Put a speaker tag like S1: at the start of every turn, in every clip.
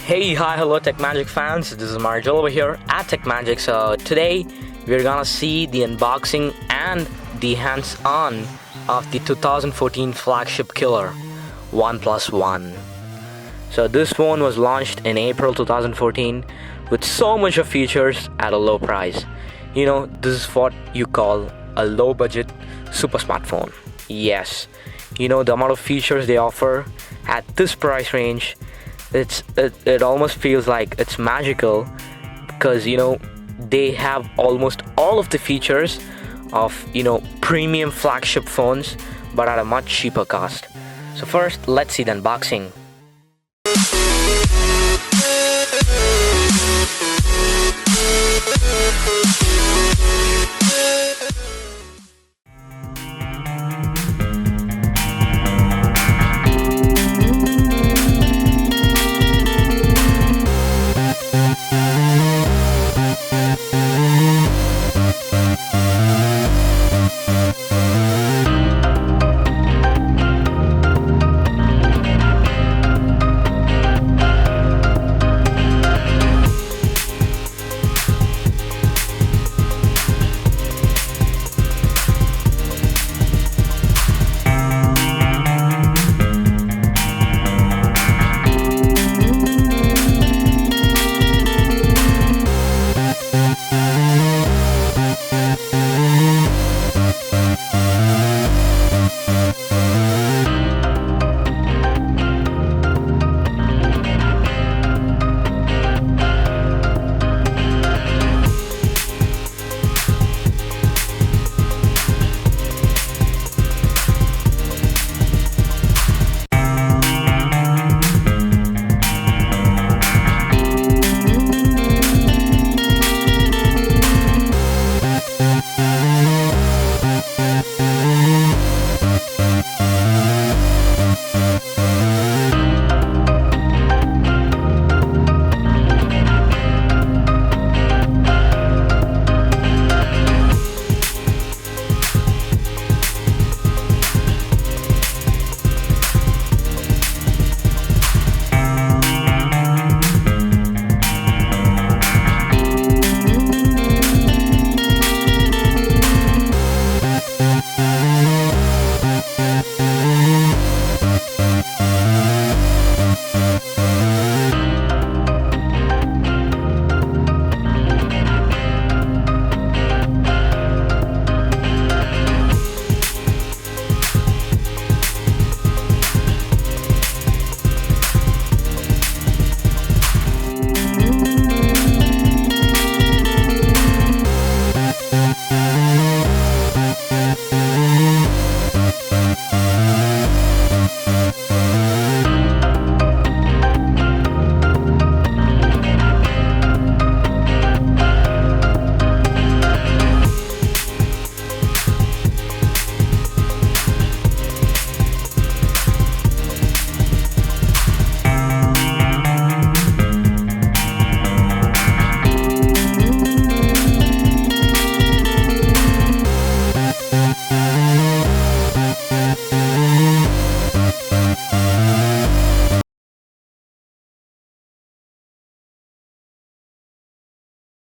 S1: Hey, hi, hello, Techmagic fans. This is Marjol over here at Techmagic. So today we're gonna see the unboxing and the hands-on of the 2014 flagship killer, Oneplus One. So this phone was launched in April 2014 with so much of features at a low price. You know, this is what you call a low-budget super smartphone. Yes, you know the amount of features they offer at this price range. It almost feels like it's magical because they have almost all of the features of premium flagship phones but at a much cheaper cost. So first, let's see the unboxing.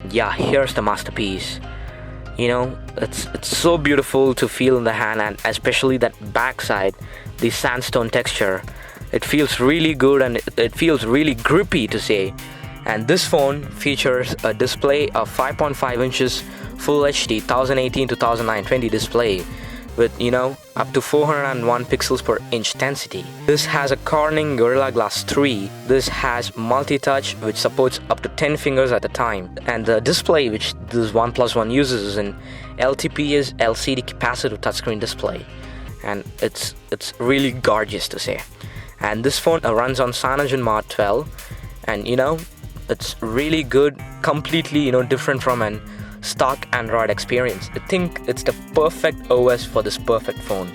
S1: Yeah, here's the masterpiece. It's so beautiful to feel in the hand, and especially that backside, the sandstone texture. It feels really good and it feels really grippy to say. And this phone features a display of 5.5 inches Full HD 1080 to 1920 display with up to 401 pixels per inch density. This has a Corning Gorilla Glass 3. This has multi-touch which supports up to 10 fingers at a time, and the display which this OnePlus One uses is an LTPS LCD capacitive touchscreen display, and it's really gorgeous to say. And this phone runs on Cyanogen Mod 12, and it's really good, completely different from an stock Android experience. I think it's the perfect OS for this perfect phone.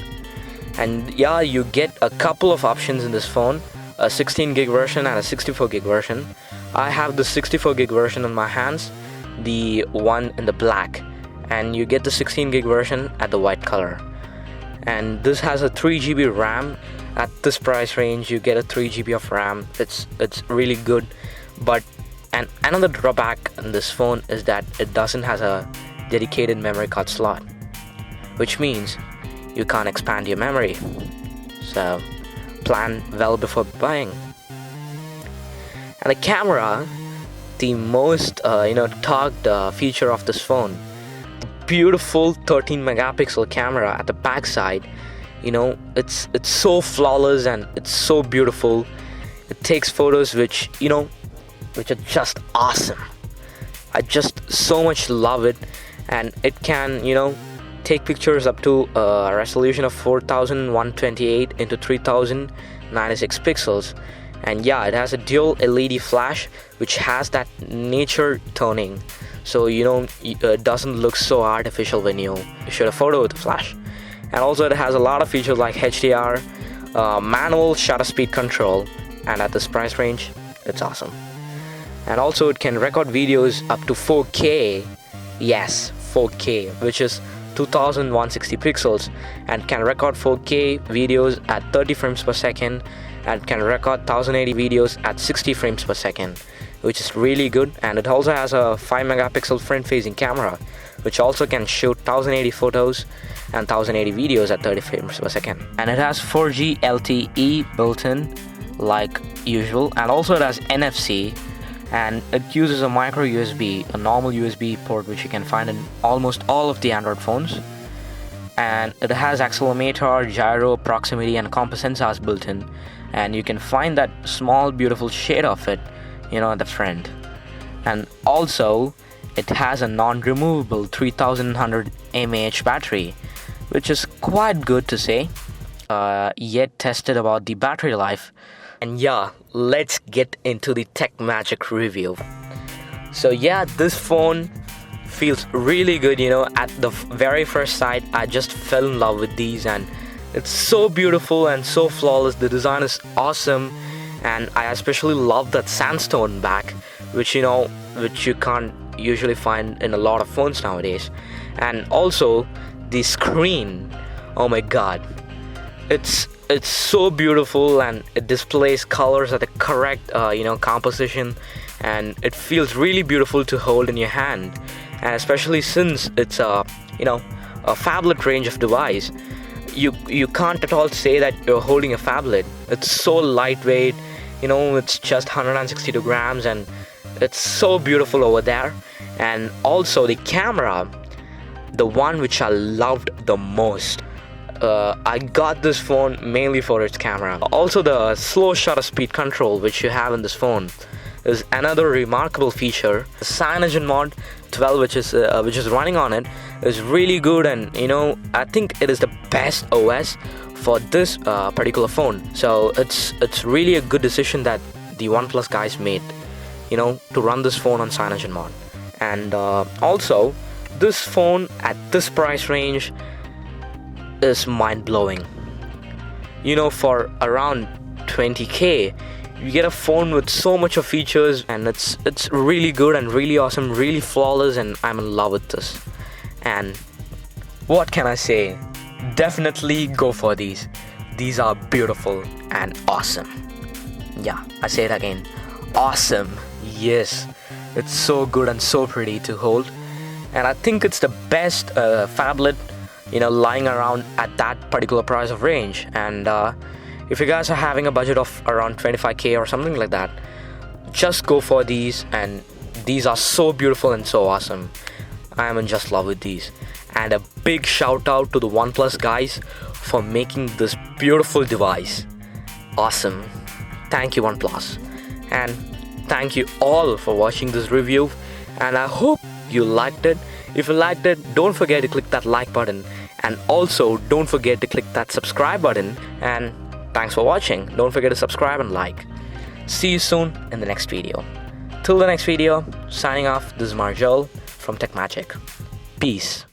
S1: And yeah, you get a couple of options in this phone, a 16 gig version and a 64 gig version. I have the 64 gig version in my hands, the one in the black, and you get the 16 gig version at the white color. And this has a 3 GB RAM At this price range, you get a 3 GB of RAM. It's really good, but and another drawback in this phone is that it doesn't has a dedicated memory card slot, which means you can't expand your memory. So plan well before buying. And the camera, the most talked feature of this phone, beautiful 13 megapixel camera at the back side. It's so flawless and it's so beautiful. It takes photos which are just awesome. I just so much love it. And it can take pictures up to a resolution of 4128 into 3096 pixels. And yeah, it has a dual LED flash which has that nature toning, so it doesn't look so artificial when you shoot a photo with the flash. And also it has a lot of features like HDR, manual shutter speed control, and at this price range it's awesome. And also it can record videos up to 4K, yes, 4K, which is 2160 pixels, and can record 4K videos at 30 frames per second, and can record 1080 videos at 60 frames per second, which is really good. And it also has a 5 megapixel front facing camera, which also can shoot 1080 photos and 1080 videos at 30 frames per second. And it has 4G LTE built in like usual, and also it has NFC, and it uses a micro USB, a normal USB port, which you can find in almost all of the Android phones. And it has accelerometer, gyro, proximity, and compass sensors built in, and you can find that small beautiful shade of it at the front. And also it has a non-removable 3100 mAh battery, which is quite good to say. Yet tested about the battery life. And yeah, let's get into the Techmagic review. So yeah, this phone feels really good. At the very first sight, I just fell in love with these, and it's so beautiful and so flawless. The design is awesome, and I especially love that sandstone back, which you can't usually find in a lot of phones nowadays. And also the screen, oh my god, it's so beautiful, and it displays colors at the correct composition, and it feels really beautiful to hold in your hand. And especially since it's a phablet range of device, you can't at all say that you're holding a phablet. It's so lightweight, it's just 162 grams, and it's so beautiful over there. And also the camera, the one which I loved the most. I got this phone mainly for its camera. Also the slow shutter speed control which you have in this phone is another remarkable feature. The Cyanogen Mod 12 which is running on it is really good, and I think it is the best OS for this particular phone. So it's really a good decision that the OnePlus guys made to run this phone on Cyanogen Mod. And also this phone at this price range is mind-blowing. For around 20k you get a phone with so much of features, and it's really good and really awesome, really flawless, and I'm in love with this. And what can I say? Definitely go for these. These are beautiful and awesome. Yeah, I say it again, awesome. Yes, it's so good and so pretty to hold, and I think it's the best phablet lying around at that particular price of range. And if you guys are having a budget of around 25k or something like that, just go for these, and these are so beautiful and so awesome. I am in just love with these. And a big shout out to the OnePlus guys for making this beautiful device. Awesome. Thank you, OnePlus. And thank you all for watching this review, and I hope you liked it. If you liked it, don't forget to click that like button, and also don't forget to click that subscribe button. And thanks for watching. Don't forget to subscribe and like. See you soon in the next video. Till the next video, signing off, this is Marjol from Techmagic. Peace.